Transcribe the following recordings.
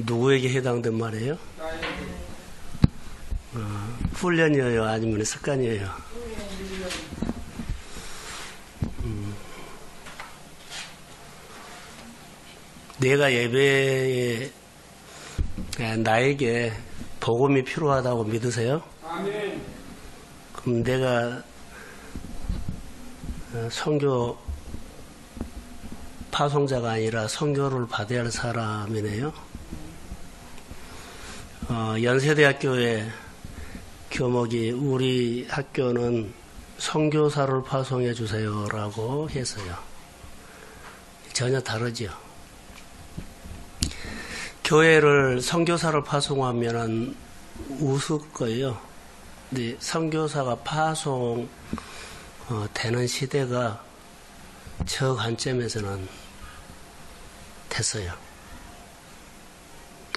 누구에게 해당된 말이에요? 훈련이에요? 아니면 습관이에요? 내가 예배에 나에게 복음이 필요하다고 믿으세요? 아멘. 그럼 내가 선교 파송자가 아니라 선교를 받아야 할 사람이네요. 연세대학교의 교목이 우리 학교는 선교사를 파송해 주세요라고 했어요. 전혀 다르죠. 교회를 선교사를 파송하면은 웃을 거예요. 근데 선교사가 파송 되는 시대가 저 관점에서는 됐어요.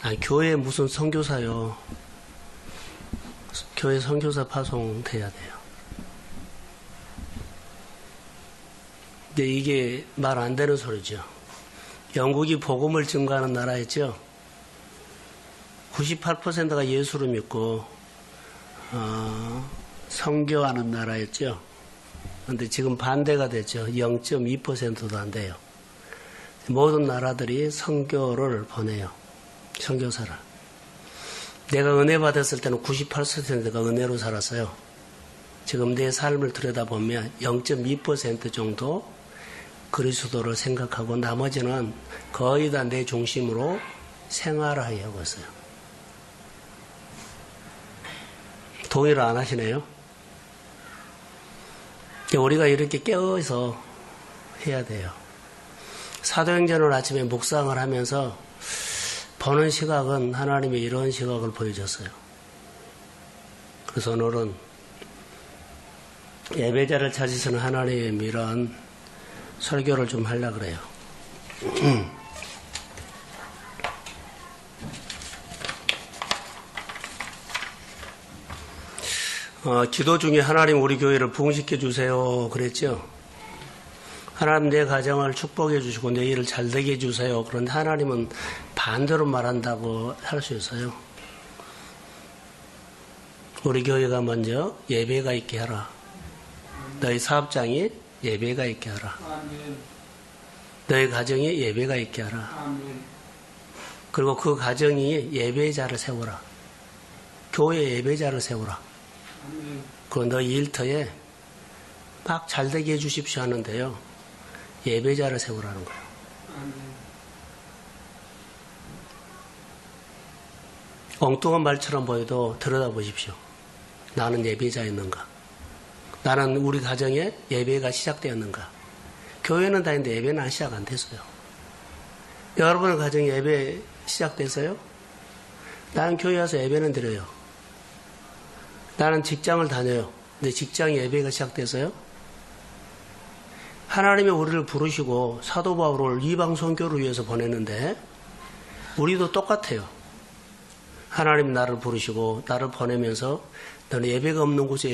아니, 교회 무슨 선교사요? 교회 선교사 파송돼야 돼요. 근데 이게 말 안 되는 소리죠. 영국이 복음을 증거하는 나라였죠. 98%가 예수를 믿고 선교하는 나라였죠. 그런데 지금 반대가 됐죠. 0.2%도 안 돼요. 모든 나라들이 선교를 보내요. 선교사를. 내가 은혜 받았을 때는 98%가 은혜로 살았어요. 지금 내 삶을 들여다보면 0.2% 정도 그리스도를 생각하고 나머지는 거의 다 내 중심으로 생활하려고 했어요. 동의를 안 하시네요? 우리가 이렇게 깨어서 해야 돼요. 사도행전을 아침에 묵상을 하면서 보는 시각은 하나님이 이런 시각을 보여줬어요. 그래서 오늘은 예배자를 찾으시는 하나님의 이런 설교를 좀 하려고 그래요. 기도 중에 하나님 우리 교회를 부흥시켜 주세요 그랬죠. 하나님 내 가정을 축복해 주시고 내 일을 잘 되게 해주세요. 그런데 하나님은 반대로 말한다고 할 수 있어요. 우리 교회가 먼저 예배가 있게 하라. 너희 사업장이 예배가 있게 하라. 너희 가정이 예배가 있게 하라. 그리고 그 가정이 예배자를 세우라. 교회 예배자를 세우라. 그리고 너희 일터에 막 잘되게 해주십시오 하는데요. 예배자를 세우라는 거예요. 엉뚱한 말처럼 보여도 들여다보십시오. 나는 예배자였는가? 나는 우리 가정에 예배가 시작되었는가? 교회는 다니는데 예배는 안 시작 안 됐어요. 여러분의 가정에 예배 시작됐어요? 나는 교회 와서 예배는 드려요. 나는 직장을 다녀요. 근데 직장 예배가 시작됐어요? 하나님이 우리를 부르시고 사도 바울을 이방 선교를 위해서 보냈는데 우리도 똑같아요. 하나님 나를 부르시고 나를 보내면서 너는 예배가 없는 곳에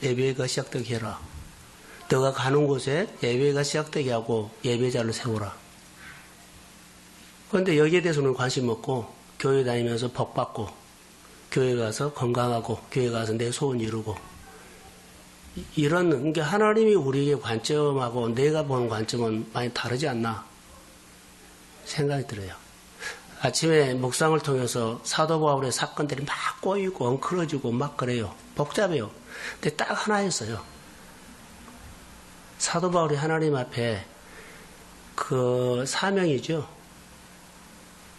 예배가 시작되게 해라. 너가 가는 곳에 예배가 시작되게 하고 예배자를 세우라. 그런데 여기에 대해서는 관심 없고 교회 다니면서 복 받고 교회 가서 건강하고 교회 가서 내 소원 이루고 이런 게 하나님이 우리에게 관점하고 내가 보는 관점은 많이 다르지 않나 생각이 들어요. 아침에 묵상을 통해서 사도 바울의 사건들이 막 꼬이고 엉클어지고 막 그래요. 복잡해요. 근데 딱 하나였어요. 사도 바울이 하나님 앞에 그 사명이죠.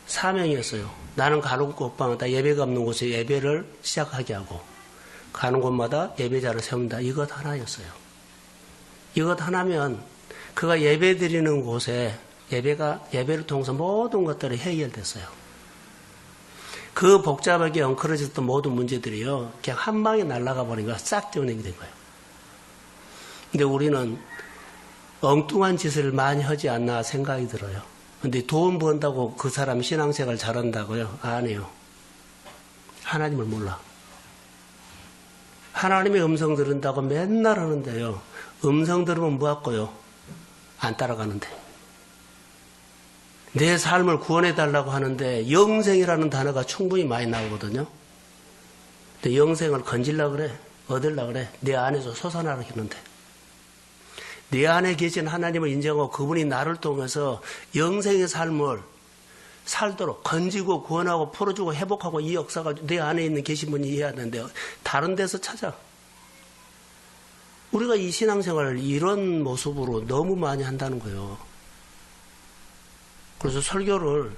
사명이었어요. 나는 가는 곳마다 예배가 없는 곳에 예배를 시작하게 하고 가는 곳마다 예배자를 세운다. 이것 하나였어요. 이것 하나면 그가 예배 드리는 곳에 예배를 통해서 모든 것들이 해결됐어요. 그 복잡하게 엉클어졌던 모든 문제들이요. 그냥 한 방에 날아가 버리니까 싹 정리가 된 거예요. 근데 우리는 엉뚱한 짓을 많이 하지 않나 생각이 들어요. 근데 돈 번다고 그 사람이 신앙생활 잘한다고요? 아니에요. 하나님을 몰라. 하나님의 음성 들은다고 맨날 하는데요. 음성 들으면 뭐 할거요? 안 따라가는데. 내 삶을 구원해달라고 하는데 영생이라는 단어가 충분히 많이 나오거든요. 근데 영생을 건질라 그래, 얻으려 그래. 내 안에서 솟아나라 했는데 내 안에 계신 하나님을 인정하고 그분이 나를 통해서 영생의 삶을 살도록 건지고 구원하고 풀어주고 회복하고 이 역사가 내 안에 있는 계신 분이 해야 되는데 다른 데서 찾아. 우리가 이 신앙생활을 이런 모습으로 너무 많이 한다는 거예요. 그래서 설교를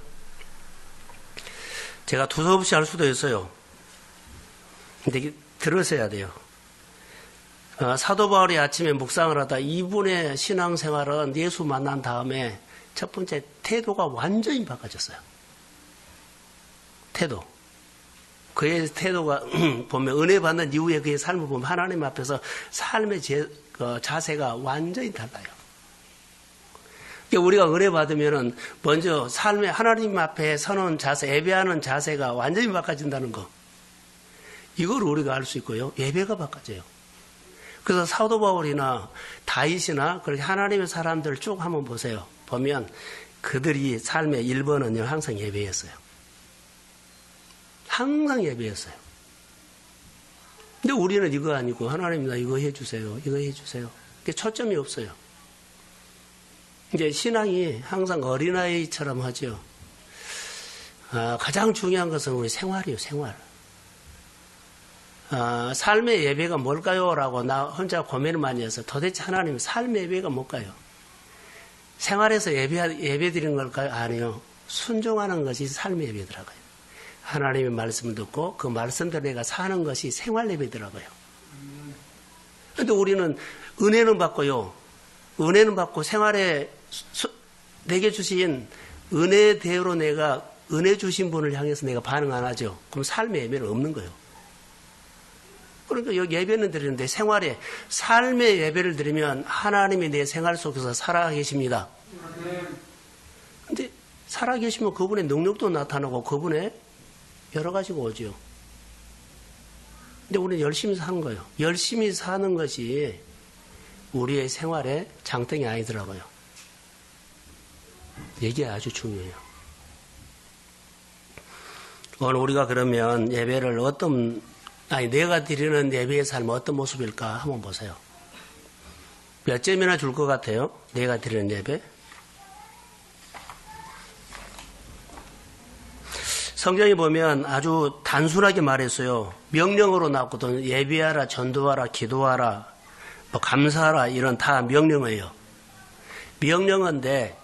제가 두서없이 할 수도 있어요. 근데 들으셔야 돼요. 사도 바울이 아침에 묵상을 하다 이분의 신앙생활은 예수 만난 다음에 첫 번째 태도가 완전히 바꿔졌어요. 태도. 그의 태도가 보면 은혜 받는 이후에 그의 삶을 보면 하나님 앞에서 삶의 자세가 완전히 달라요. 그러니까 우리가 은혜 받으면은 먼저 삶의 하나님 앞에 서는 자세, 예배하는 자세가 완전히 바꿔진다는 거. 이걸 우리가 알 수 있고요. 예배가 바꿔져요. 그래서 사도 바울이나 다윗이나 그렇게 하나님의 사람들 쭉 한번 보세요. 보면 그들이 삶의 1번은요, 항상 예배였어요. 항상 예배였어요. 근데 우리는 이거 아니고 하나님 나 이거 해주세요. 이거 해주세요. 그게 초점이 없어요. 이제 신앙이 항상 어린아이처럼 하죠. 가장 중요한 것은 우리 생활이에요. 생활. 삶의 예배가 뭘까요? 라고 나 혼자 고민을 많이 해서 도대체 하나님 삶의 예배가 뭘까요? 생활에서 예배 드리는 걸까요? 아니요. 순종하는 것이 삶의 예배더라고요. 하나님의 말씀을 듣고 그 말씀대로 내가 사는 것이 생활 예배더라고요. 그런데 우리는 은혜는 받고요. 은혜는 받고 생활에 내게 주신 은혜대로 내가 은혜 주신 분을 향해서 내가 반응 안 하죠. 그럼 삶의 예배는 없는 거예요. 그러니까 여기 예배는 드리는데 생활에 삶의 예배를 드리면 하나님이 내 생활 속에서 살아계십니다. 근데 살아계시면 그분의 능력도 나타나고 그분의 여러 가지가 오죠. 근데 우리는 열심히 사는 거예요. 열심히 사는 것이 우리의 생활의 장땡이 아니더라고요. 이게 아주 중요해요. 오늘 우리가 그러면 예배를 내가 드리는 예배의 삶은 어떤 모습일까 한번 보세요. 몇 점이나 줄 것 같아요? 내가 드리는 예배? 성경에 보면 아주 단순하게 말했어요. 명령으로 나왔거든요. 예배하라, 전도하라, 기도하라, 감사하라 이런 다 명령이에요. 명령인데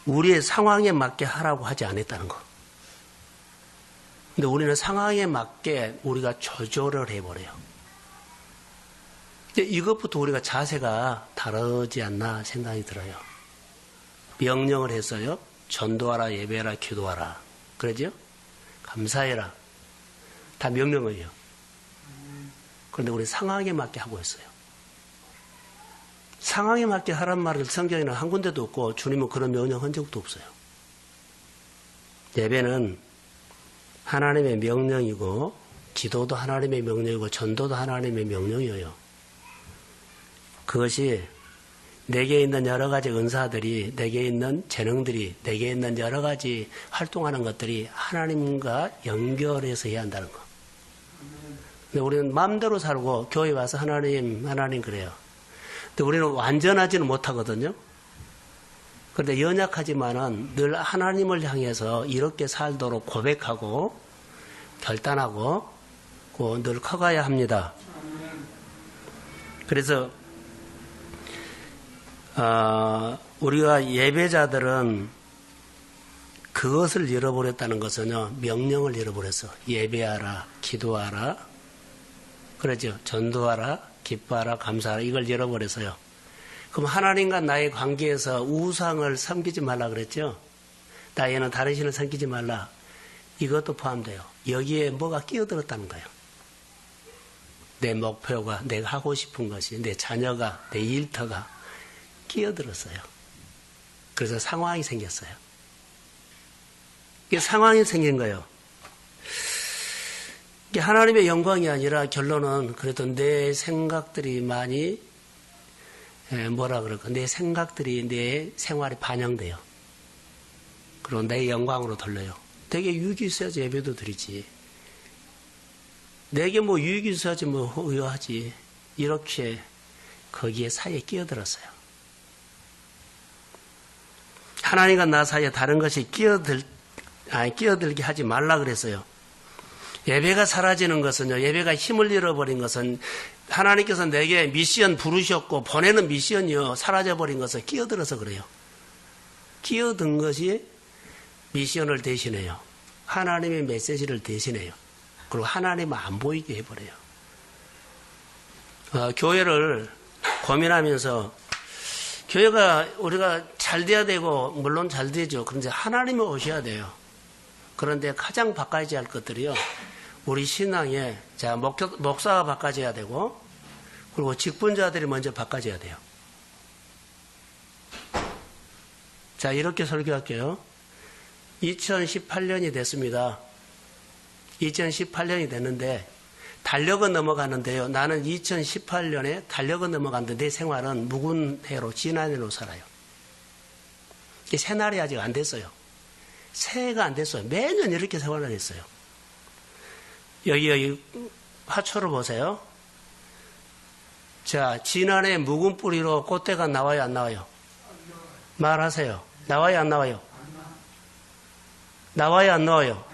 우리의 상황에 맞게 하라고 하지 않았다는 거. 근데 우리는 상황에 맞게 우리가 조절을 해버려요. 근데 이것부터 우리가 자세가 다르지 않나 생각이 들어요. 명령을 했어요. 전도하라, 예배하라, 기도하라. 그러죠? 감사해라. 다 명령이에요. 그런데 우리 상황에 맞게 하고 있어요. 상황에 맞게 하란 말을 성경에는 한 군데도 없고 주님은 그런 명령 한 적도 없어요. 예배는 하나님의 명령이고 기도도 하나님의 명령이고 전도도 하나님의 명령이에요. 그것이 내게 있는 여러 가지 은사들이, 내게 있는 재능들이, 내게 있는 여러 가지 활동하는 것들이 하나님과 연결해서 해야 한다는 거. 근데 우리는 마음대로 살고 교회 와서 하나님 그래요. 근데 우리는 완전하지는 못하거든요. 그런데 연약하지만은 늘 하나님을 향해서 이렇게 살도록 고백하고 결단하고 늘 커가야 합니다. 그래서 우리가 예배자들은 그것을 잃어버렸다는 것은요, 명령을 잃어버렸어. 예배하라, 기도하라, 그러죠. 전도하라, 기뻐하라, 감사하라, 이걸 잃어버렸어요. 그럼 하나님과 나의 관계에서 우상을 섬기지 말라 그랬죠. 나에는 다른 신을 섬기지 말라. 이것도 포함돼요. 여기에 뭐가 끼어들었다는 거예요. 내 목표가, 내가 하고 싶은 것이, 내 자녀가, 내 일터가 끼어들었어요. 그래서 상황이 생겼어요. 이게 상황이 생긴 거예요. 이게 하나님의 영광이 아니라 결론은 그래도 내 생각들이 많이 내 생각들이 내 생활에 반영돼요. 그리고 내 영광으로 돌려요. 내게 유익이 있어야지 예배도 드리지. 내게 뭐 유익이 있어야지 뭐 의아하지. 이렇게 거기에 사이에 끼어들었어요. 하나님과 나 사이에 다른 것이 끼어들게 하지 말라 그랬어요. 예배가 사라지는 것은요, 예배가 힘을 잃어버린 것은 하나님께서 내게 미션 부르셨고 보내는 미션이요, 사라져버린 것은 끼어들어서 그래요. 끼어든 것이 미션을 대신해요. 하나님의 메시지를 대신해요. 그리고 하나님은 안 보이게 해버려요. 교회를 고민하면서 교회가 우리가 잘 돼야 되고 물론 잘 되죠. 그런데 하나님이 오셔야 돼요. 그런데 가장 바꿔야지 할 것들이요. 우리 신앙에 자 목사가 바꿔져야 되고 그리고 직분자들이 먼저 바꿔져야 돼요. 자 이렇게 설교할게요. 2018년이 됐습니다. 2018년이 됐는데 달력은 넘어가는데요. 나는 2018년에 달력은 넘어갔는데 내 생활은 묵은 해로 지난 해로 살아요. 새날이 아직 안 됐어요. 새해가 안 됐어요. 매년 이렇게 생활을 했어요. 여기 화초를 보세요. 자, 지난해 묵은 뿌리로 꽃대가 나와요, 안 나와요? 말하세요. 나와요, 안 나와요? 나와요, 안 나와요?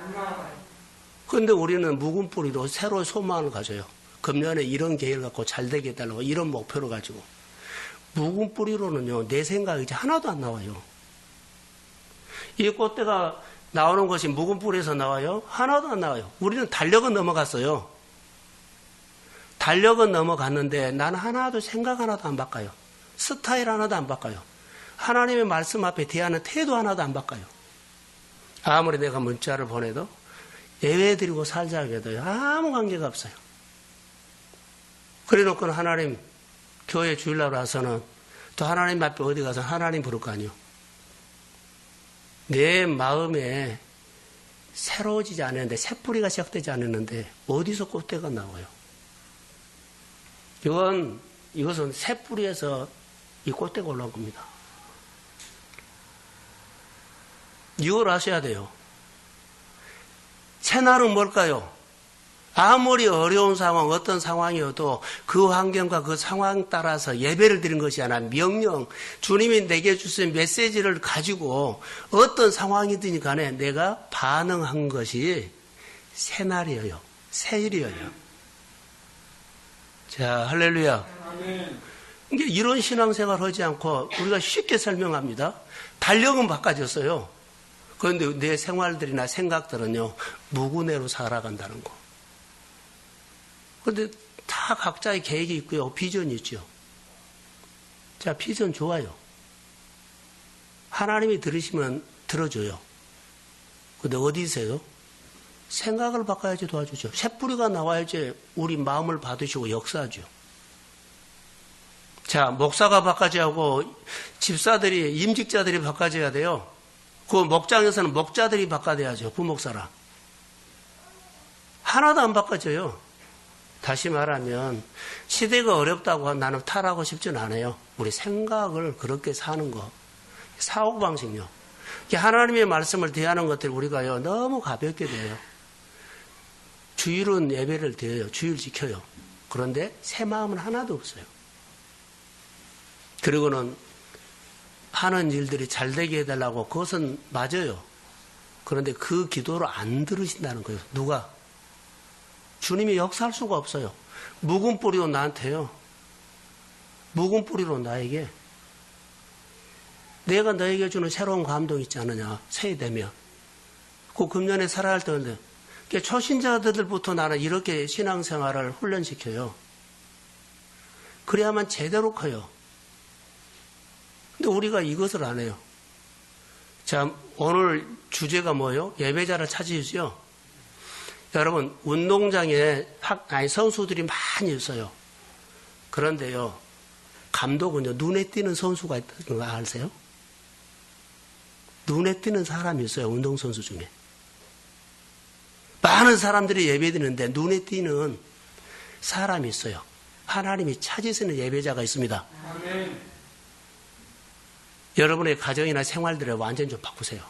그런데 우리는 묵은 뿌리로 새로운 소망을 가져요. 금년에 이런 계획을 갖고 잘 되게 해달라고 이런 목표를 가지고. 묵은 뿌리로는요, 내 생각이 이제 하나도 안 나와요. 이 꽃대가 나오는 것이 묵은 뿌리에서 나와요? 하나도 안 나와요. 우리는 달력은 넘어갔어요. 달력은 넘어갔는데 나는 하나도 생각 하나도 안 바꿔요. 스타일 하나도 안 바꿔요. 하나님의 말씀 앞에 대하는 태도 하나도 안 바꿔요. 아무리 내가 문자를 보내도 예배드리고 살자고 해도 아무 관계가 없어요. 그래 놓고는 하나님 교회 주일날 와서는 또 하나님 앞에 어디 가서 하나님 부를 거 아니요. 내 마음에 새로워지지 않았는데 새뿌리가 시작되지 않았는데 어디서 꽃대가 나와요. 이것은 새뿌리에서 이 꽃대가 올라온 겁니다. 이걸 아셔야 돼요. 새날은 뭘까요? 아무리 어려운 상황, 어떤 상황이어도 그 환경과 그 상황 따라서 예배를 드린 것이 아니라 명령, 주님이 내게 주신 메시지를 가지고 어떤 상황이든 간에 내가 반응한 것이 새날이에요. 새일이에요. 자, 할렐루야. 이게 이런 신앙생활 하지 않고 우리가 쉽게 설명합니다. 달력은 바꿔졌어요. 그런데 내 생활들이나 생각들은요, 무구내로 살아간다는 거. 그런데 다 각자의 계획이 있고요. 비전이 있죠. 자, 비전 좋아요. 하나님이 들으시면 들어줘요. 근데 어디 있어요? 생각을 바꿔야지 도와주죠. 새뿌리가 나와야지 우리 마음을 받으시고 역사하죠. 자, 목사가 바꿔줘야 하고 집사들이, 임직자들이 바꿔줘야 돼요. 그 목장에서는 목자들이 바꿔야죠. 부목사라. 하나도 안 바꿔줘요. 다시 말하면 시대가 어렵다고 나는 탈하고 싶진 않아요. 우리 생각을 그렇게 사는 거. 사고방식요. 하나님의 말씀을 대하는 것들 우리가요. 너무 가볍게 돼요. 주일은 예배를 드려요. 주일 지켜요. 그런데 새 마음은 하나도 없어요. 그리고는 하는 일들이 잘 되게 해달라고 그것은 맞아요. 그런데 그 기도를 안 들으신다는 거예요. 누가? 주님이 역사할 수가 없어요. 묵은 뿌리로 나한테요. 묵은 뿌리로 나에게. 내가 너에게 주는 새로운 감동 있지 않느냐. 새해 되면. 그 금년에 살아야 할 때인데. 초신자들부터 나는 이렇게 신앙생활을 훈련시켜요. 그래야만 제대로 커요. 근데 우리가 이것을 안 해요. 자, 오늘 주제가 뭐예요? 예배자를 찾으시죠? 여러분, 운동장에 선수들이 많이 있어요. 그런데요, 감독은요, 눈에 띄는 선수가 있다는 거 아세요? 눈에 띄는 사람이 있어요, 운동선수 중에. 많은 사람들이 예배드리는데 눈에 띄는 사람이 있어요. 하나님이 찾으시는 예배자가 있습니다. 아멘. 여러분의 가정이나 생활들을 완전히 좀 바꾸세요.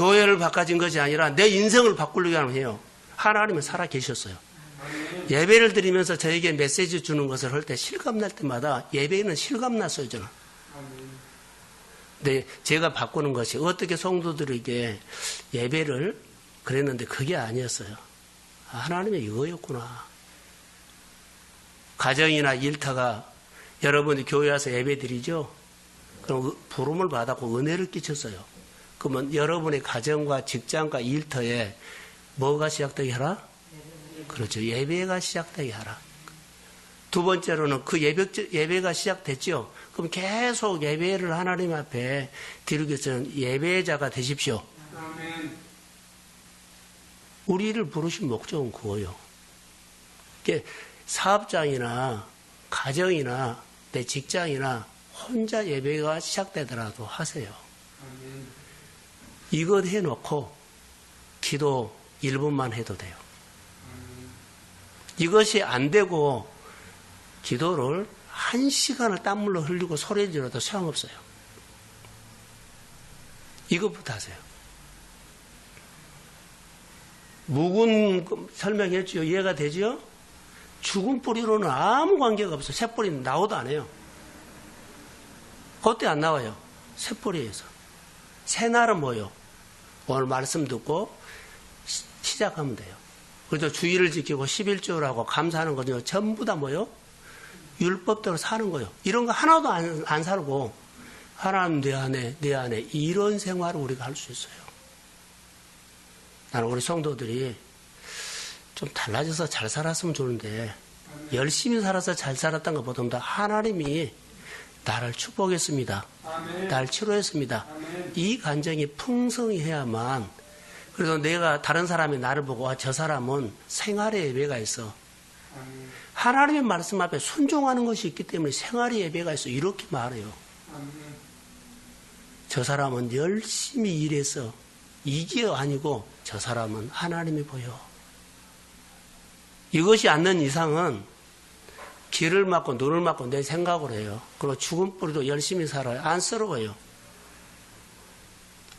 교회를 바꿔진 것이 아니라 내 인생을 바꾸려고 하는 해요. 하나님은 살아 계셨어요. 예배를 드리면서 저에게 메시지 주는 것을 할 때 실감날 때마다 예배에는 실감났어요, 저는. 근데 제가 바꾸는 것이 어떻게 성도들에게 예배를 그랬는데 그게 아니었어요. 하나님의 이거였구나. 가정이나 일터가 여러분이 교회 와서 예배 드리죠? 그럼 부름을 받았고 은혜를 끼쳤어요. 그러면 여러분의 가정과 직장과 일터에 뭐가 시작되게 하라? 그렇죠. 예배가 시작되게 하라. 두 번째로는 그 예배가 시작됐죠. 그럼 계속 예배를 하나님 앞에 드리기 위해서는 예배자가 되십시오. 우리를 부르신 목적은 그거예요. 사업장이나 가정이나 내 직장이나 혼자 예배가 시작되더라도 하세요. 이것 해놓고 기도 1분만 해도 돼요. 이것이 안 되고 기도를 1시간을 땀물로 흘리고 소리 지르도 소용없어요. 이것부터 하세요. 묵은 설명했죠. 이해가 되죠? 죽은 뿌리로는 아무 관계가 없어요. 새 뿌리는 나오도 안 해요. 그때 안 나와요. 새 뿌리에서. 새날은 뭐요? 오늘 말씀 듣고 시작하면 돼요. 그래서 주의를 지키고 11조라고 감사하는 거죠. 전부 다 뭐요? 율법대로 사는 거예요. 이런 거 하나도 안 살고 하나님 내 안에 이런 생활을 우리가 할 수 있어요. 나는 우리 성도들이 좀 달라져서 잘 살았으면 좋은데 열심히 살아서 잘 살았던 것보다 하나님이 나를 축복했습니다. 나를 치료했습니다. 이 감정이 풍성해야만 그래서 내가 다른 사람이 나를 보고 저 사람은 생활의 예배가 있어. 하나님의 말씀 앞에 순종하는 것이 있기 때문에 생활의 예배가 있어. 이렇게 말해요. 저 사람은 열심히 일해서 이게 아니고 저 사람은 하나님이 보여. 이것이 않는 이상은 길을 막고 눈을 막고 내 생각으로 해요. 그리고 죽은 뿌리도 열심히 살아요. 안쓰러워요.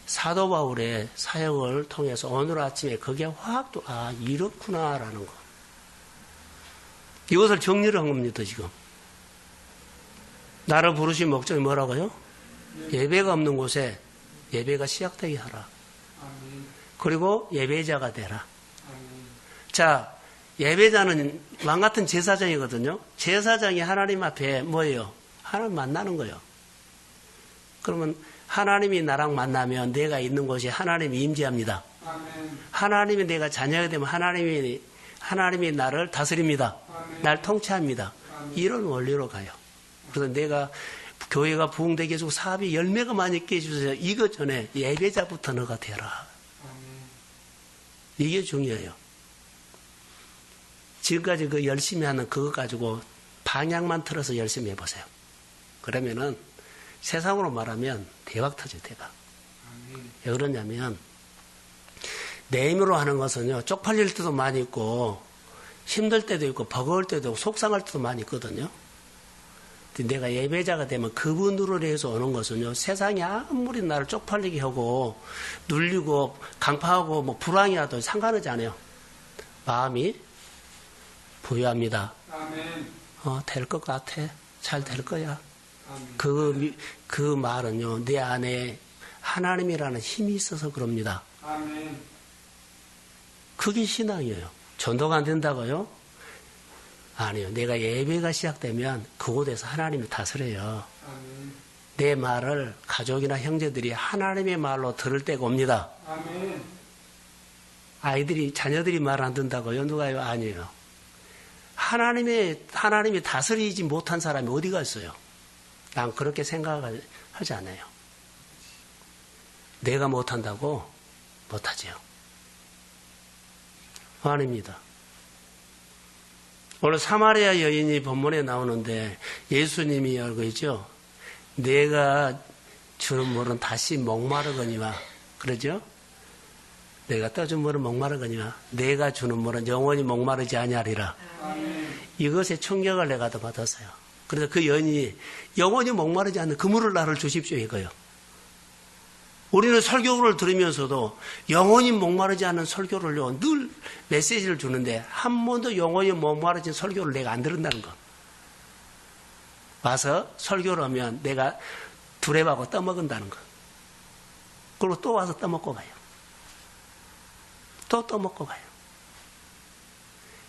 사도 바울의 사역을 통해서 오늘 아침에 그게 확 또 이렇구나라는 거. 이것을 정리를 한 겁니다. 지금. 나를 부르신 목적이 뭐라고요? 예배가 없는 곳에 예배가 시작되게 하라. 그리고 예배자가 되라. 자, 예배자는 왕 같은 제사장이거든요. 제사장이 하나님 앞에 뭐예요? 하나님 만나는 거예요. 그러면 하나님이 나랑 만나면 내가 있는 곳에 하나님이 임재합니다. 하나님이 내가 자녀가 되면 하나님이 나를 다스립니다. 날 통치합니다. 이런 원리로 가요. 그래서 내가 교회가 부흥되게 해주고 사업이 열매가 많이 있게 해주세요. 이것 전에 예배자부터 너가 되라. 이게 중요해요. 지금까지 그 열심히 하는 그거 가지고 방향만 틀어서 열심히 해보세요. 그러면은 세상으로 말하면 대박 터져요. 대박. 왜 그러냐면 내 힘으로 하는 것은요. 쪽팔릴 때도 많이 있고 힘들 때도 있고 버거울 때도 있고 속상할 때도 많이 있거든요. 근데 내가 예배자가 되면 그분으로 해서 오는 것은요. 세상이 아무리 나를 쪽팔리게 하고 눌리고 강파하고 뭐 불황이라도 상관하지 않아요. 마음이 부유합니다. 될 것 같아. 잘 될 거야. 그 말은요. 내 안에 하나님이라는 힘이 있어서 그럽니다. 그게 신앙이에요. 전도가 안 된다고요? 아니요. 내가 예배가 시작되면 그곳에서 하나님이 다스려요. 내 말을 가족이나 형제들이 하나님의 말로 들을 때가 옵니다. 자녀들이 말 안 듣는다고요? 누가요? 아니에요. 하나님이 다스리지 못한 사람이 어디가 있어요? 난 그렇게 생각하지 않아요. 내가 못한다고? 못하지요. 아닙니다. 오늘 사마리아 여인이 본문에 나오는데 예수님이 알고 있죠? 내가 주는 물은 다시 목마르거니와 그러죠? 내가 떠준 물은 목마르거니와 내가 주는 물은 영원히 목마르지 아니하리라. 이것에 충격을 내가 더 받았어요. 그래서 그 여인이 영원히 목마르지 않는 그 물을 나를 주십시오 이거요. 우리는 설교를 들으면서도 영원히 목마르지 않는 설교를요, 늘 메시지를 주는데 한 번도 영원히 목마르진 설교를 내가 안 들은다는 거. 와서 설교를 하면 내가 두레하고 떠먹은다는 거. 그리고 또 와서 떠먹고 가요. 또 떠먹고 가요.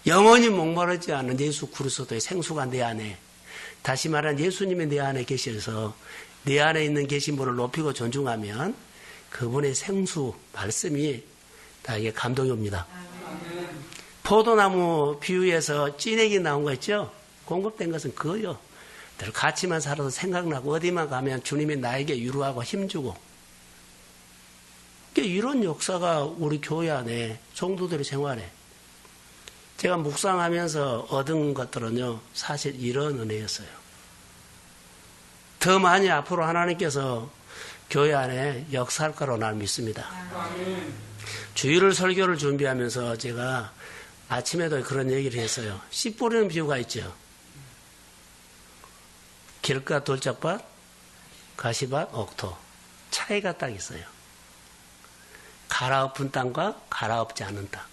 영원히 목마르지 않는 예수 그리스도의 생수가 내 안에, 다시 말하면 예수님이 내 안에 계셔서 내 안에 있는 계신 분을 높이고 존중하면 그분의 생수, 말씀이 나에게 감동이 옵니다. 포도나무 비유에서 찐액이 나온 거 있죠? 공급된 것은 그거요. 늘 같이만 살아도 생각나고 어디만 가면 주님이 나에게 위로하고 힘주고, 이런 역사가 우리 교회 안에 성도들의 생활에, 제가 묵상하면서 얻은 것들은요, 사실 이런 은혜였어요. 더 많이 앞으로 하나님께서 교회 안에 역사할 거로 나는 믿습니다. 주일을 설교를 준비하면서 제가 아침에도 그런 얘기를 했어요. 씨 뿌리는 비유가 있죠. 길가 돌짝밭, 가시밭, 옥토. 차이가 딱 있어요. 갈아엎은 땅과 갈아엎지 않은 땅.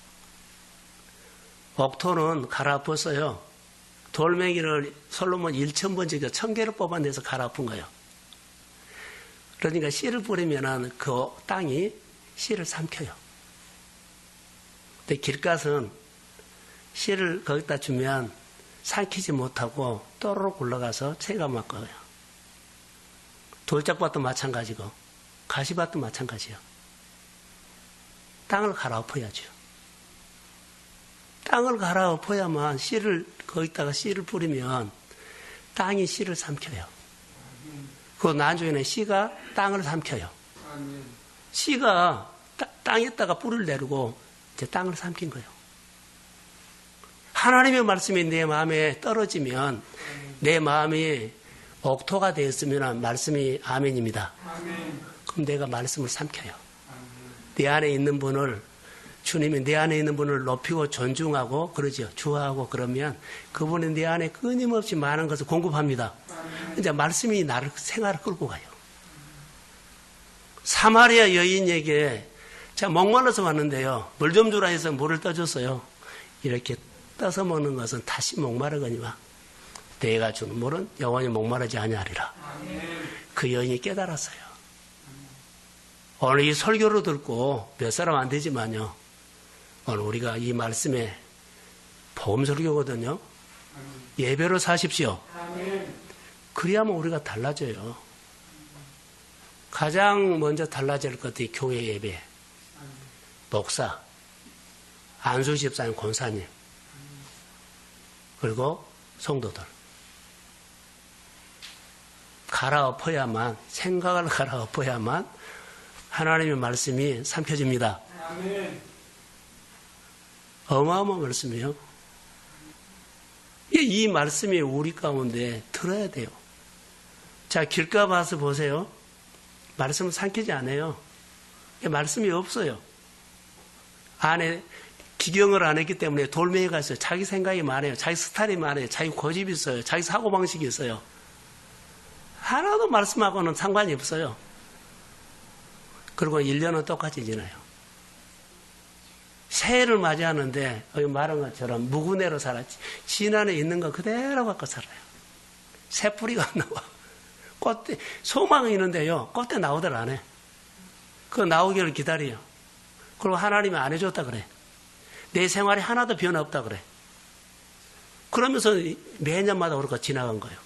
옥토는 갈아엎었어요. 돌멩이를 솔로몬 1,000번 지겨 1,000개를 뽑아내서 갈아엎은 거예요. 그러니까 씨를 뿌리면 그 땅이 씨를 삼켜요. 근데 길갓은 씨를 거기다 주면 삼키지 못하고 또르륵 굴러가서 채가 맞고요. 돌짝밭도 마찬가지고 가시밭도 마찬가지요. 땅을 갈아엎어야죠. 땅을 갈아엎어야만 씨를, 거기다가 씨를 뿌리면 땅이 씨를 삼켜요. 그 나중에는 씨가 땅을 삼켜요. 씨가 땅에다가 뿌리를 내리고 이제 땅을 삼킨 거예요. 하나님의 말씀이 내 마음에 떨어지면 내 마음이 옥토가 되었으면 말씀이 아멘입니다. 그럼 내가 말씀을 삼켜요. 내 안에 있는 분을, 주님이 내 안에 있는 분을 높이고 존중하고 그러죠. 좋아하고 그러면 그분이 내 안에 끊임없이 많은 것을 공급합니다. 이제 말씀이 나를, 생활을 끌고 가요. 사마리아 여인에게 제가 목말라서 왔는데요. 물 좀 주라 해서 물을 떠줬어요. 이렇게 떠서 먹는 것은 다시 목마르거니와 내가 주는 물은 영원히 목마르지 아니하리라. 그 여인이 깨달았어요. 오늘 이 설교를 듣고 몇 사람 안 되지만요. 오늘 우리가 이 말씀에 복음 설교거든요. 예배로 사십시오. 그래야만 우리가 달라져요. 가장 먼저 달라질 것이 교회 예배, 목사, 안수 집사님, 권사님, 그리고 성도들. 갈아엎어야만, 생각을 갈아엎어야만 하나님의 말씀이 삼켜집니다. 어마어마한 말씀이에요. 이 말씀이 우리 가운데 들어야 돼요. 자, 길가 봐서 보세요. 말씀을 삼키지 않아요. 말씀이 없어요. 안에 기경을 안 했기 때문에 돌멩이가 있어요. 자기 생각이 많아요. 자기 스타일이 많아요. 자기 고집이 있어요. 자기 사고방식이 있어요. 하나도 말씀하고는 상관이 없어요. 그리고 1년은 똑같이 지나요. 새해를 맞이하는데 여기 말한 것처럼 무구내로 살았지. 지난해 있는 거 그대로 갖고 살아요. 새뿌리가 안 나와. 꽃대, 소망이 있는데요. 꽃대 나오들 안 해. 그거 나오기를 기다려요. 그리고 하나님이 안 해줬다 그래. 내 생활이 하나도 변화 없다 그래. 그러면서 매년마다 우리가 지나간 거예요.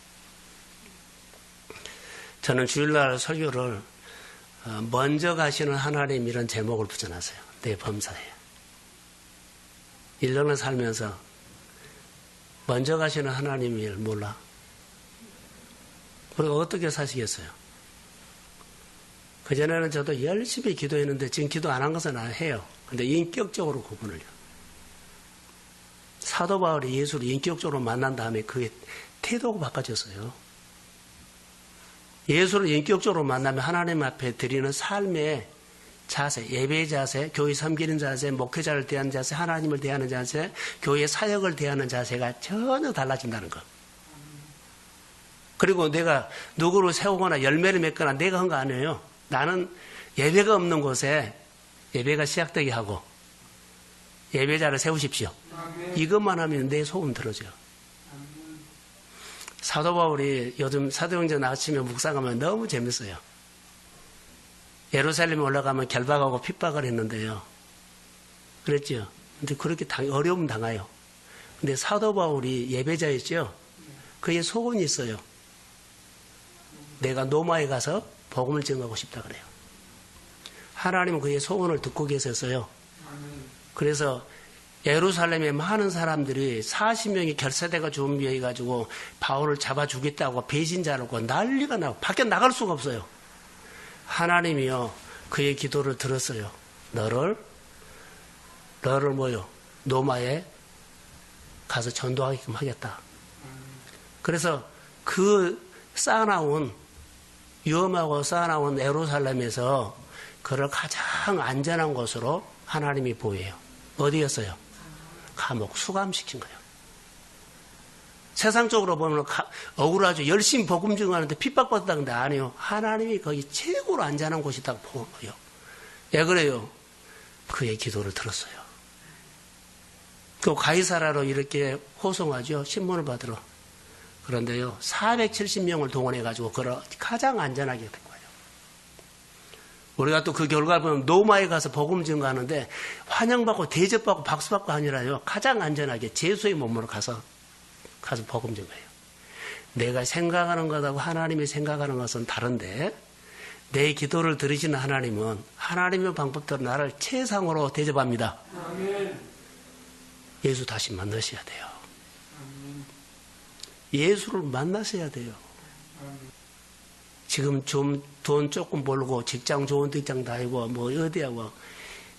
저는 주일날 설교를 먼저 가시는 하나님 이런 제목을 붙여놨어요. 내 범사에. 1년을 살면서 먼저 가시는 하나님을 몰라. 우리가 어떻게 사시겠어요? 그전에는 저도 열심히 기도했는데 지금 기도 안 한 것은 안 해요. 근데 인격적으로 구분을요. 사도 바울이 예수를 인격적으로 만난 다음에 그게 태도가 바꿔졌어요. 예수를 인격적으로 만나면 하나님 앞에 드리는 삶의 자세, 예배의 자세, 교회 섬기는 자세, 목회자를 대하는 자세, 하나님을 대하는 자세, 교회 사역을 대하는 자세가 전혀 달라진다는 거. 그리고 내가 누구를 세우거나 열매를 맺거나 내가 한 거 아니에요. 나는 예배가 없는 곳에 예배가 시작되게 하고 예배자를 세우십시오. 이것만 하면 내 소원 들어줘요. 사도 바울이 요즘 사도행전 아침에 묵상하면 너무 재밌어요. 예루살렘에 올라가면 결박하고 핍박을 했는데요. 그랬죠. 근데 그렇게 어려움 당해요. 근데 사도 바울이 예배자였죠. 그의 소원이 있어요. 내가 로마에 가서 복음을 전하고 싶다 그래요. 하나님은 그의 소원을 듣고 계셨어요. 그래서 예루살렘에 많은 사람들이 40명이 결사대가 준비해가지고 바울을 잡아 주겠다고 배신자라고 난리가 나고 밖에 나갈 수가 없어요. 하나님이요 그의 기도를 들었어요. 너를 뭐요 로마에 가서 전도하게끔 하겠다. 그래서 그 쌓아나온 위험하고 쌓아나온 예루살렘에서 그를 가장 안전한 곳으로 하나님이 보여요. 어디였어요? 감옥 수감시킨 거예요. 세상적으로 보면 억울하죠. 열심히 복음 증거하는데 핍박받았다는데 아니요. 하나님이 거기 최고로 안전한 곳이라고 보는 거예요. 왜 그래요? 그의 기도를 들었어요. 그 가이사라로 이렇게 호송하죠. 신문을 받으러. 그런데요. 470명을 동원해가지고 그걸 가장 안전하게 된 거예요. 우리가 또 그 결과를 보면 로마에 가서 복음 증거하는데 환영받고 대접받고 박수받고 아니라요. 가장 안전하게 제수의 몸으로 가서 복음 증거해요. 내가 생각하는 것하고 하나님이 생각하는 것은 다른데 내 기도를 들으시는 하나님은 하나님의 방법대로 나를 최상으로 대접합니다. 아멘. 예수 다시 만나셔야 돼요. 아멘. 예수를 만나셔야 돼요. 아멘. 지금 좀 돈 조금 벌고 직장 좋은 직장 다니고 뭐 어디하고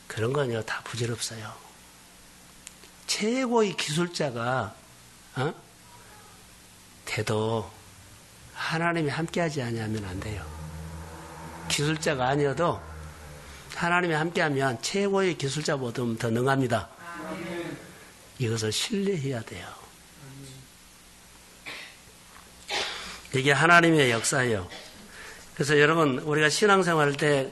그런 건요 다 부질없어요. 최고의 기술자가 돼도 하나님이 함께하지 않으면 안 돼요. 기술자가 아니어도 하나님이 함께하면 최고의 기술자보다 더 능합니다. 아멘. 이것을 신뢰해야 돼요. 아멘. 이게 하나님의 역사예요. 그래서 여러분 우리가 신앙생활 때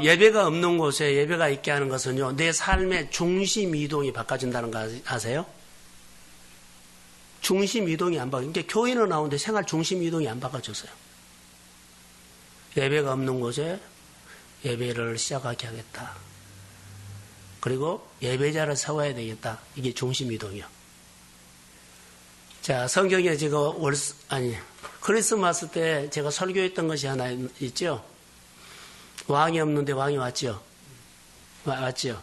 예배가 없는 곳에 예배가 있게 하는 것은요 내 삶의 중심 이동이 바꿔진다는 거 아세요? 중심 이동이 안 바뀌어요. 그러니까 교회는 나오는데 생활 중심 이동이 안 바꿔졌어요. 예배가 없는 곳에 예배를 시작하게 하겠다. 그리고 예배자를 세워야 되겠다. 이게 중심 이동이요. 자, 성경에 제가 크리스마스 때 제가 설교했던 것이 하나 있죠. 왕이 없는데 왕이 왔죠. 왔죠.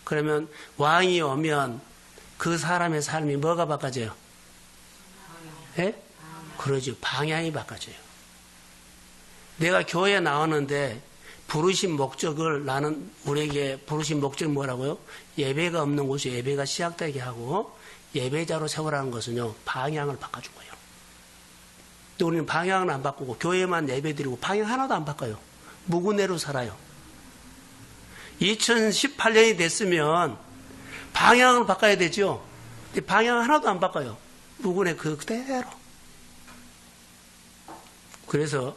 그러면 왕이 오면 그 사람의 삶이 뭐가 바꿔져요? 예? 그러죠. 방향이 바꿔져요. 내가 교회에 나오는데 부르신 목적을 나는 우리에게 부르신 목적이 뭐라고요? 예배가 없는 곳에 예배가 시작되게 하고 예배자로 세우라는 것은요. 방향을 바꿔준 거예요. 근데 우리는 방향은 안 바꾸고 교회만 예배드리고 방향 하나도 안 바꿔요. 무구내로 살아요. 2018년이 됐으면 방향을 바꿔야 되죠. 근데 방향 하나도 안 바꿔요. 무구내 그대로. 그래서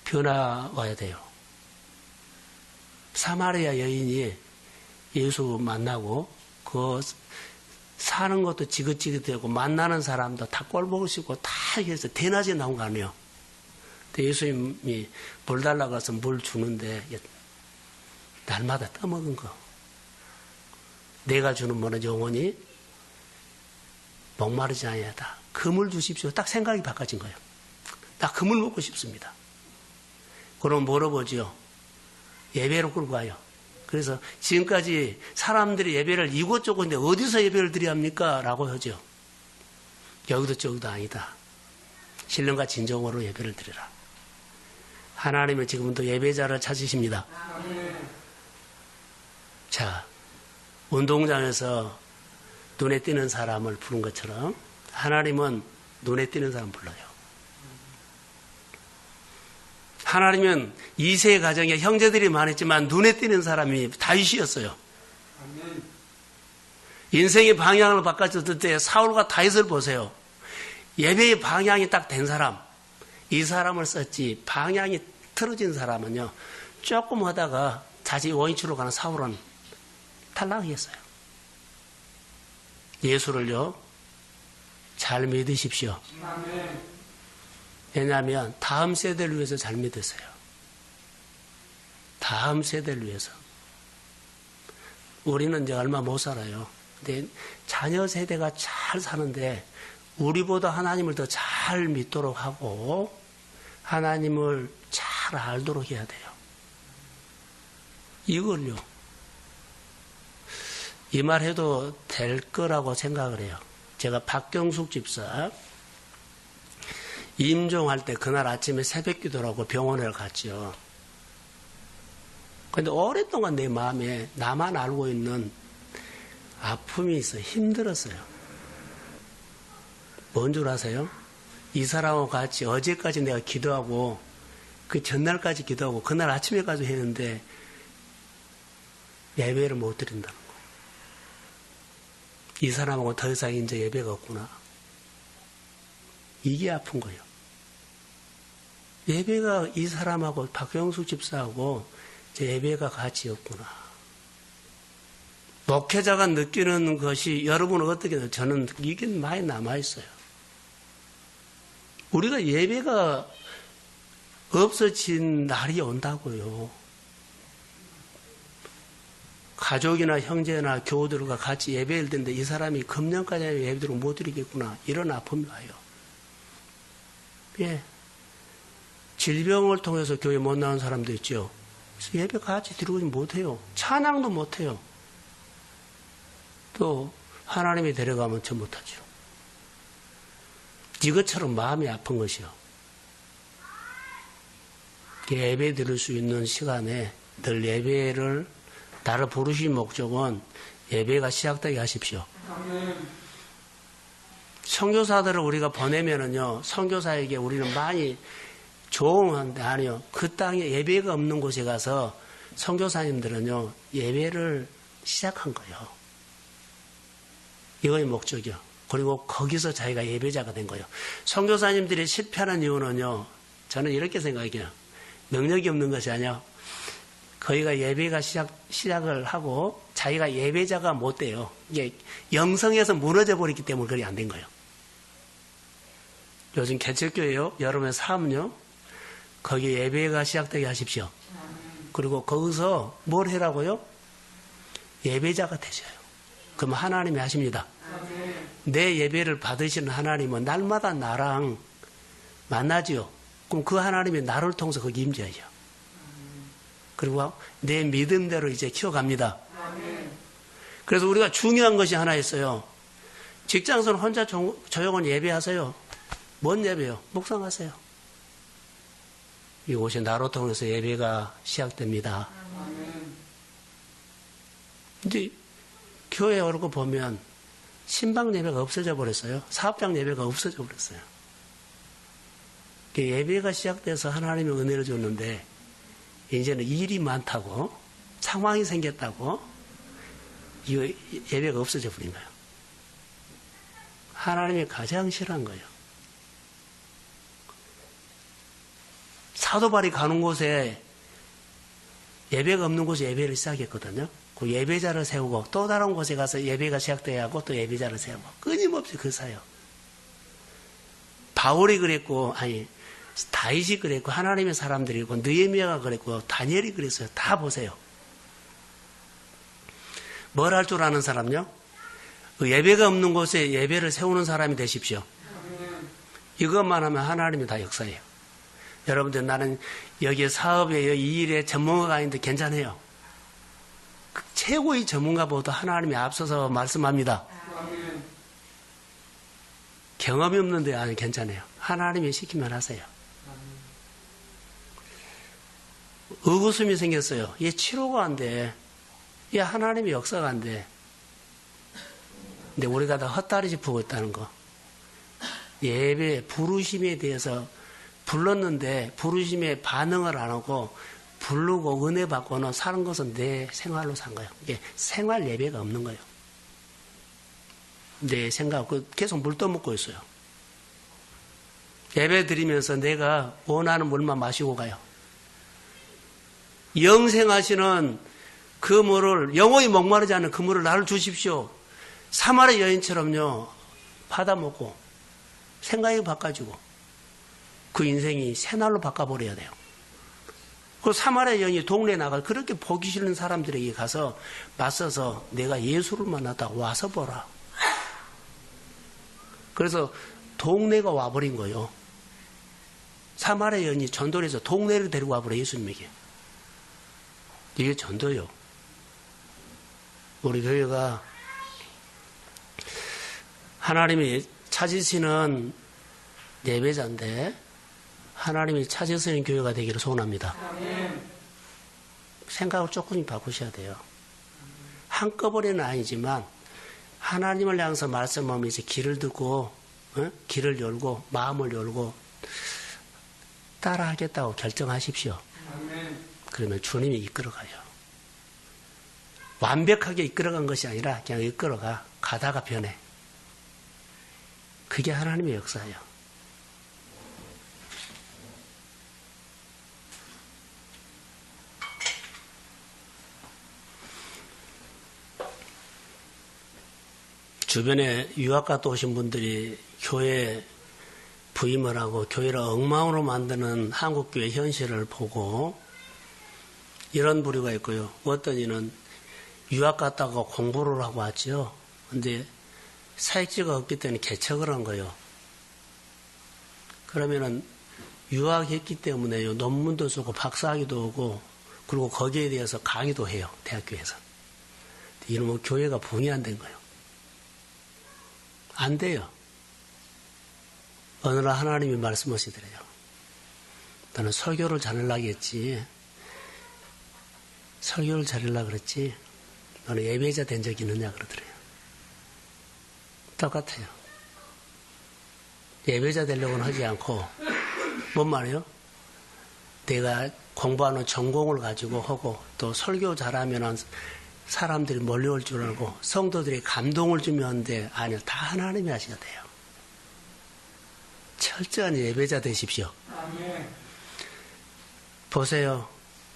변화 와야 돼요. 사마리아 여인이 예수 만나고 그 사는 것도 지긋지긋하고 만나는 사람도 다 꼴보기 싫고 다 해서 대낮에 나온 거 아니에요. 근데 예수님이 물 달라고 해서 물 주는데 날마다 떠먹은 거. 내가 주는 물은 영원히 목마르지 아니하다. 그물 주십시오. 딱 생각이 바꿔진 거예요. 나 그물 먹고 싶습니다. 그럼 물어보죠. 예배로 끌고 가요. 그래서 지금까지 사람들이 예배를 이곳저곳인데 어디서 예배를 드려야 합니까? 라고 하죠. 여기도 저기도 아니다. 신령과 진정으로 예배를 드리라. 하나님은 지금도 예배자를 찾으십니다. 자, 운동장에서 눈에 띄는 사람을 부른 것처럼 하나님은 눈에 띄는 사람 불러요. 하나님은 2세의 가정에 형제들이 많았지만 눈에 띄는 사람이 다윗이었어요. 인생의 방향을 바꿔줬을 때 사울과 다윗을 보세요. 예배의 방향이 딱 된 사람, 이 사람을 썼지 방향이 틀어진 사람은요, 조금 하다가 자기 원위치로 가는 사울은 탈락하겠어요. 예수를요, 잘 믿으십시오. 왜냐하면 다음 세대를 위해서 잘 믿으세요. 다음 세대를 위해서. 우리는 이제 얼마 못 살아요. 근데 자녀 세대가 잘 사는데 우리보다 하나님을 더 잘 믿도록 하고 하나님을 잘 알도록 해야 돼요. 이걸요. 이 말 해도 될 거라고 생각을 해요. 제가 박경숙 집사 임종할 때 그날 아침에 새벽 기도라고 병원에 갔죠. 근데 오랫동안 내 마음에 나만 알고 있는 아픔이 있어요. 힘들었어요. 뭔 줄 아세요? 이 사람하고 같이 어제까지 내가 기도하고 그 전날까지 기도하고 그날 아침에까지 했는데 예배를 못 드린다는 거예요. 이 사람하고 더 이상 이제 예배가 없구나. 이게 아픈 거예요. 예배가 이 사람하고 박경숙 집사하고 예배가 같이 없구나. 목회자가 느끼는 것이 여러분은 어떻게 해요? 저는 이게 많이 남아있어요. 우리가 예배가 없어진 날이 온다고요. 가족이나 형제나 교우들과 같이 예배를 드는데 이 사람이 금년까지 예배를 못 드리겠구나. 이런 아픔이 와요. 예. 질병을 통해서 교회 못 나온 사람도 있죠. 그래서 예배 같이 드리고 못해요. 찬양도 못해요. 또 하나님이 데려가면 저 못하죠. 이것처럼 마음이 아픈 것이요. 예배 드릴 수 있는 시간에 늘 예배를 나를 부르신 목적은 예배가 시작되게 하십시오. 선교사들을 우리가 보내면은요, 선교사에게 우리는 많이 조언하는데 아니요. 그 땅에 예배가 없는 곳에 가서 선교사님들은요, 예배를 시작한 거예요. 이거의 목적이요. 그리고 거기서 자기가 예배자가 된 거예요. 선교사님들이 실패하는 이유는요, 저는 이렇게 생각해요. 능력이 없는 것이 아니라 거기가 예배가 시작을 하고 자기가 예배자가 못 돼요. 이게 영성에서 무너져 버렸기 때문에 그게 안 된 거예요. 요즘 개척교회요, 여러분의 삶은요, 거기 예배가 시작되게 하십시오. 그리고 거기서 뭘 해라고요? 예배자가 되셔요. 그럼 하나님이 하십니다. 내 예배를 받으시는 하나님은 날마다 나랑 만나지요. 그럼 그 하나님이 나를 통해서 거기 임재하죠. 그리고 내 믿음대로 이제 키워갑니다. 그래서 우리가 중요한 것이 하나 있어요. 직장에서는 혼자 조용한 예배하세요. 뭔 예배요? 묵상하세요. 이곳이 나로 통해서 예배가 시작됩니다. 이제 교회 오르고 보면 신방 예배가 없어져 버렸어요. 사업장 예배가 없어져 버렸어요. 예배가 시작돼서 하나님의 은혜를 줬는데 이제는 일이 많다고 상황이 생겼다고 이 예배가 없어져 버린 거예요. 하나님이 가장 싫어한 거예요. 사도 바울이 가는 곳에 예배가 없는 곳에 예배를 시작했거든요. 그 예배자를 세우고 또 다른 곳에 가서 예배가 시작돼야 하고 또 예배자를 세우고 끊임없이 그 사요. 바울이 그랬고 다윗이 그랬고 하나님의 사람들이고 느헤미야가 그랬고 다니엘이 그랬어요. 다 보세요. 뭘 할 줄 아는 사람요? 그 예배가 없는 곳에 예배를 세우는 사람이 되십시오. 이것만 하면 하나님이 다 역사해요. 여러분들 나는 여기 사업에 이 일에 전문가가 아닌데 괜찮아요. 최고의 전문가보다 하나님이 앞서서 말씀합니다. 경험이 없는데 아니 괜찮아요. 하나님이 시키면 하세요. 의구심이 생겼어요. 얘 치료가 안 돼. 얘 하나님의 역사가 안 돼. 근데 우리가 다 헛다리 짚고 있다는 거. 예배 부르심에 대해서 불렀는데 부르심에 반응을 안 하고 부르고 은혜 받고는 사는 것은 내 생활로 산 거예요. 이게 생활 예배가 없는 거예요. 내 생각, 계속 물 떠먹고 있어요. 예배 드리면서 내가 원하는 물만 마시고 가요. 영생하시는 그 물을, 영원히 목마르지 않는 그 물을 나를 주십시오. 사마리아 여인처럼요, 받아먹고 생각이 바꿔지고 그 인생이 새날로 바꿔버려야 돼요. 그 사마리아 여인이 동네에 나가 그렇게 보기 싫은 사람들에게 가서 맞서서 내가 예수를 만났다 와서 보라. 그래서 동네가 와버린 거예요. 사마리아 여인이 전도를 해서 동네를 데리고 와버려 예수님에게. 이게 전도요. 우리 교회가 하나님이 찾으시는 예배자인데 하나님이 찾으시는 교회가 되기를 소원합니다. 생각을 조금 바꾸셔야 돼요. 한꺼번에는 아니지만 하나님을 향해서 말씀하면서 길을 듣고 길을 열고 마음을 열고 따라하겠다고 결정하십시오. 그러면 주님이 이끌어가요. 완벽하게 이끌어간 것이 아니라 그냥 이끌어가 가다가 변해. 그게 하나님의 역사예요. 주변에 유학 갔다 오신 분들이 교회 부임을 하고 교회를 엉망으로 만드는 한국교회 현실을 보고 이런 부류가 있고요. 어떤 이는 유학 갔다가 공부를 하고 왔죠. 근데 사역지가 없기 때문에 개척을 한 거예요. 그러면은 유학했기 때문에요. 논문도 쓰고 박사학위도 오고 그리고 거기에 대해서 강의도 해요. 대학교에서. 이러면 교회가 부흥이 안 된 거예요. 안 돼요. 어느 날 하나님이 말씀하시더래요. 너는 설교를 잘하려고 했지. 설교를 잘하려고 그랬지. 너는 예배자 된 적이 있느냐 그러더래요. 똑같아요. 예배자 되려고는 하지 않고 뭔 말이에요? 내가 공부하는 전공을 가지고 하고 또 설교 잘하면 사람들이 몰려올 줄 알고 성도들이 감동을 주면 하는데 아니요. 다 하나님이 하셔야 돼요. 철저한 예배자 되십시오. 아멘. 보세요.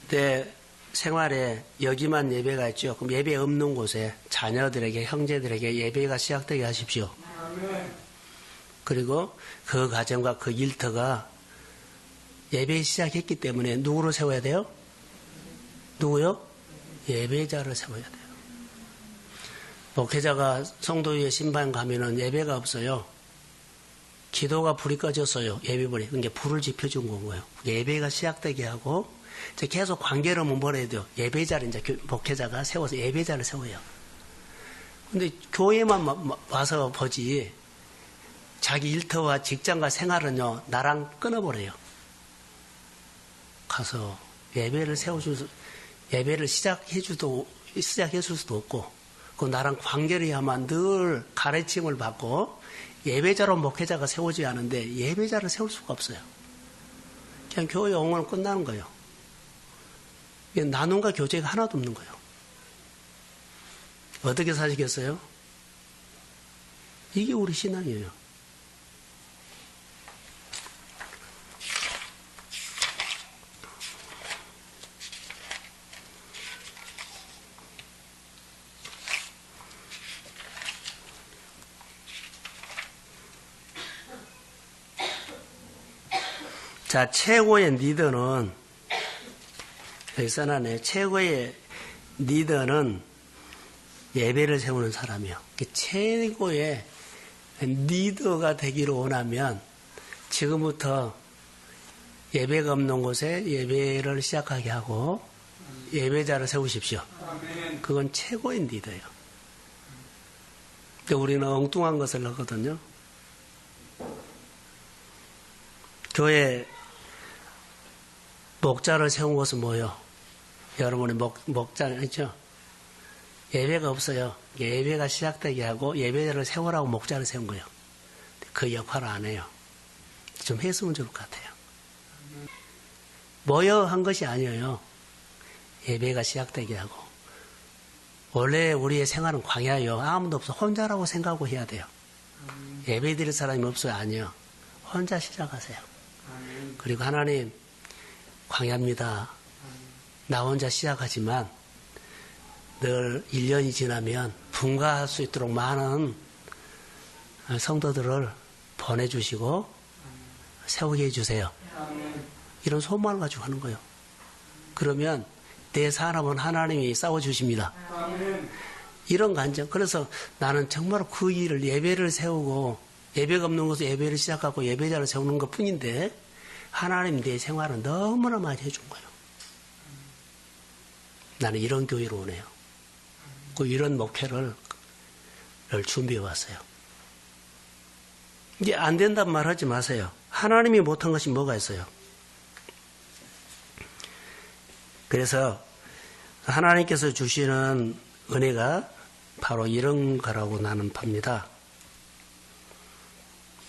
내 생활에 여기만 예배가 있죠. 그럼 예배 없는 곳에 자녀들에게 형제들에게 예배가 시작되게 하십시오. 아멘. 그리고 그 가정과 그 일터가 예배 시작했기 때문에 누구를 세워야 돼요? 누구요? 예배자를 세워야 돼요. 목회자가 성도 위에 신방 가면은 예배가 없어요. 기도가 불이 꺼졌어요. 예배불이. 그러니까 불을 지펴준 거고요. 예배가 시작되게 하고 이제 계속 관계를 뭐라 돼요. 예배자를 이제 목회자가 세워서 예배자를 세워요. 근데 교회만 와서 보지 자기 일터와 직장과 생활은요 나랑 끊어버려요. 가서 예배를 예배를 시작해줄 수도 없고, 그 나랑 관계를 해야만 늘 가르침을 받고, 예배자로 목회자가 세우지 않은데, 예배자를 세울 수가 없어요. 그냥 교회 영혼은 끝나는 거예요. 나눔과 교제가 하나도 없는 거예요. 어떻게 사시겠어요? 이게 우리 신앙이에요. 자, 최고의 리더는, 여기 써놨네요. 최고의 리더는 예배를 세우는 사람이요. 최고의 리더가 되기를 원하면 지금부터 예배가 없는 곳에 예배를 시작하게 하고 예배자를 세우십시오. 그건 최고의 리더예요. 근데 우리는 엉뚱한 것을 하거든요. 교회 목자를 세운 것은 뭐예요? 여러분이 목자를 했죠? 예배가 없어요. 예배가 시작되게 하고 예배자를 세우라고 목자를 세운 거예요. 그 역할을 안 해요. 좀 했으면 좋을 것 같아요. 모여 한 것이 아니에요. 예배가 시작되게 하고. 원래 우리의 생활은 광야예요. 아무도 없어. 혼자라고 생각하고 해야 돼요. 예배 드릴 사람이 없어요. 아니요. 혼자 시작하세요. 그리고 하나님, 광야입니다. 나 혼자 시작하지만 늘 1년이 지나면 분가할 수 있도록 많은 성도들을 보내주시고 세우게 해주세요. 이런 소망을 가지고 하는 거예요. 그러면 내 사람은 하나님이 싸워주십니다. 이런 관점. 그래서 나는 정말 그 일을 예배를 세우고 예배가 없는 곳에 예배를 시작하고 예배자를 세우는 것 뿐인데 하나님 내 생활은 너무나 많이 해준 거예요. 나는 이런 교회를 원해요. 이런 목회를 준비해 왔어요. 이게 안 된단 말 하지 마세요. 하나님이 못한 것이 뭐가 있어요? 그래서 하나님께서 주시는 은혜가 바로 이런 거라고 나는 봅니다.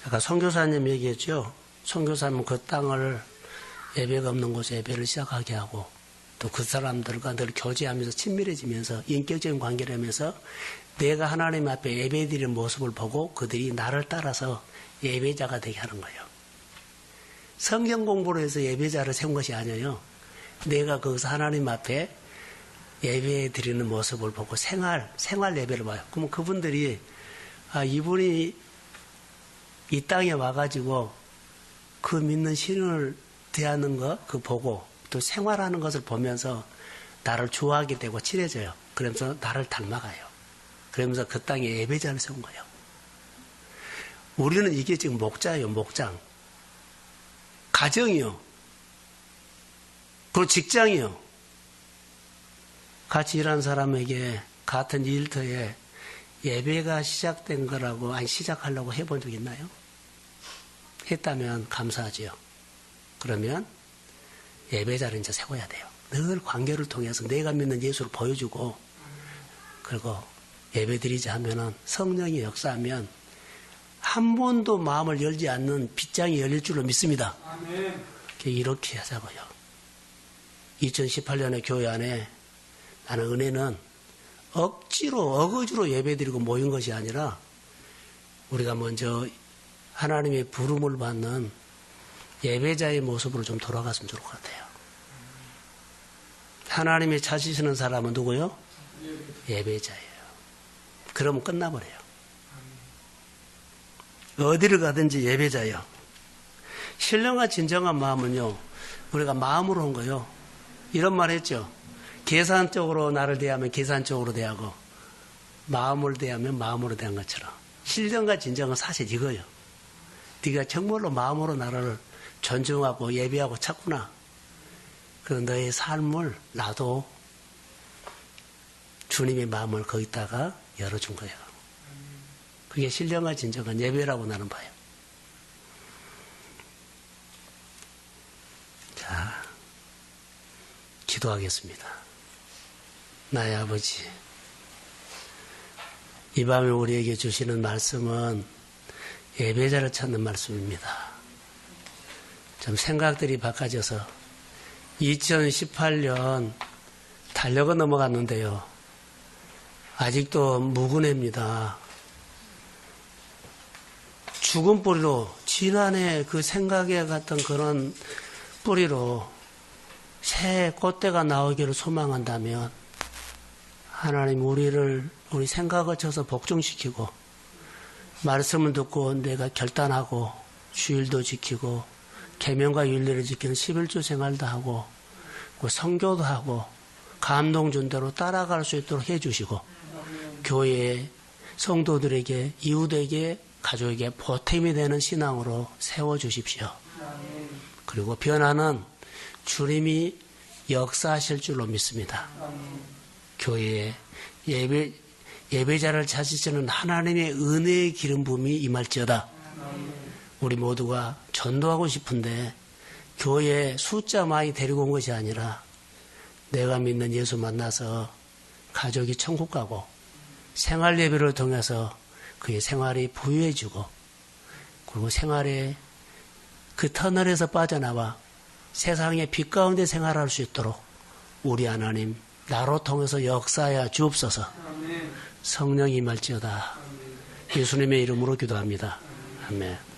아까 선교사님 얘기했죠. 선교사님은 그 땅을 예배가 없는 곳에 예배를 시작하게 하고 또 그 사람들과 늘 교제하면서 친밀해지면서 인격적인 관계를 하면서 내가 하나님 앞에 예배드리는 모습을 보고 그들이 나를 따라서 예배자가 되게 하는 거예요. 성경 공부를 해서 예배자를 세운 것이 아니에요. 내가 거기서 하나님 앞에 예배 드리는 모습을 보고 생활 예배를 봐요. 그러면 그분들이 이분이 이 땅에 와가지고 그 믿는 신을 대하는 거 그 보고 또 생활하는 것을 보면서 나를 좋아하게 되고 친해져요. 그러면서 나를 닮아가요. 그러면서 그 땅에 예배자를 세운 거예요. 우리는 이게 지금 목자예요. 목장. 가정이요. 그리고 직장이요. 같이 일하는 사람에게 같은 일터에 예배가 시작된 거라고 시작하려고 해본 적 있나요? 했다면 감사하지요. 그러면 예배자를 이제 세워야 돼요. 늘 관계를 통해서 내가 믿는 예수를 보여주고 그리고 예배드리자 하면은 성령이 역사하면 한 번도 마음을 열지 않는 빗장이 열릴 줄로 믿습니다. 아멘. 이렇게 하자고요. 2018년에 교회 안에 나는 은혜는 어거지로 예배드리고 모인 것이 아니라 우리가 먼저 하나님의 부름을 받는 예배자의 모습으로 좀 돌아갔으면 좋을 것 같아요. 하나님이 찾으시는 사람은 누구요? 예배자예요. 그러면 끝나버려요. 어디를 가든지 예배자예요. 신령과 진정한 마음은요, 우리가 마음으로 한 거요. 이런 말 했죠. 계산적으로 나를 대하면 계산적으로 대하고 마음을 대하면 마음으로 대한 것처럼 신령과 진정은 사실 이거예요. 네가 정말로 마음으로 나를 존중하고 예배하고 찾구나. 그런 너의 삶을 나도 주님의 마음을 거기다가 열어준 거예요. 그게 신령과 진정한 예배라고 나는 봐요. 자, 기도하겠습니다. 나의 아버지, 이 밤에 우리에게 주시는 말씀은 예배자를 찾는 말씀입니다. 좀 생각들이 바꿔져서 2018년 달력은 넘어갔는데요. 아직도 무근해입니다. 죽은 뿌리로 지난해 그 생각에 갔던 그런 뿌리로 새 꽃대가 나오기를 소망한다면 하나님 우리 생각을 쳐서 복종시키고 말씀을 듣고 내가 결단하고 주일도 지키고 계명과 윤리를 지키는 11조 생활도 하고 선교도 하고 감동 준 대로 따라갈 수 있도록 해주시고 교회의 성도들에게 이웃에게 가족에게 보탬이 되는 신앙으로 세워주십시오. 그리고 변화는 주님이 역사하실 줄로 믿습니다. 교회에 예배자를 찾으시는 하나님의 은혜의 기름 부음이 임할지어다. 우리 모두가 전도하고 싶은데 교회에 숫자 많이 데리고 온 것이 아니라 내가 믿는 예수 만나서 가족이 천국 가고 생활 예배를 통해서 그의 생활이 부유해지고 그리고 생활에 그 터널에서 빠져나와 세상의 빛 가운데 생활할 수 있도록 우리 하나님 나로 통해서 역사하여 주옵소서. 성령이 임할지어다. 예수님의 이름으로 기도합니다. 아멘.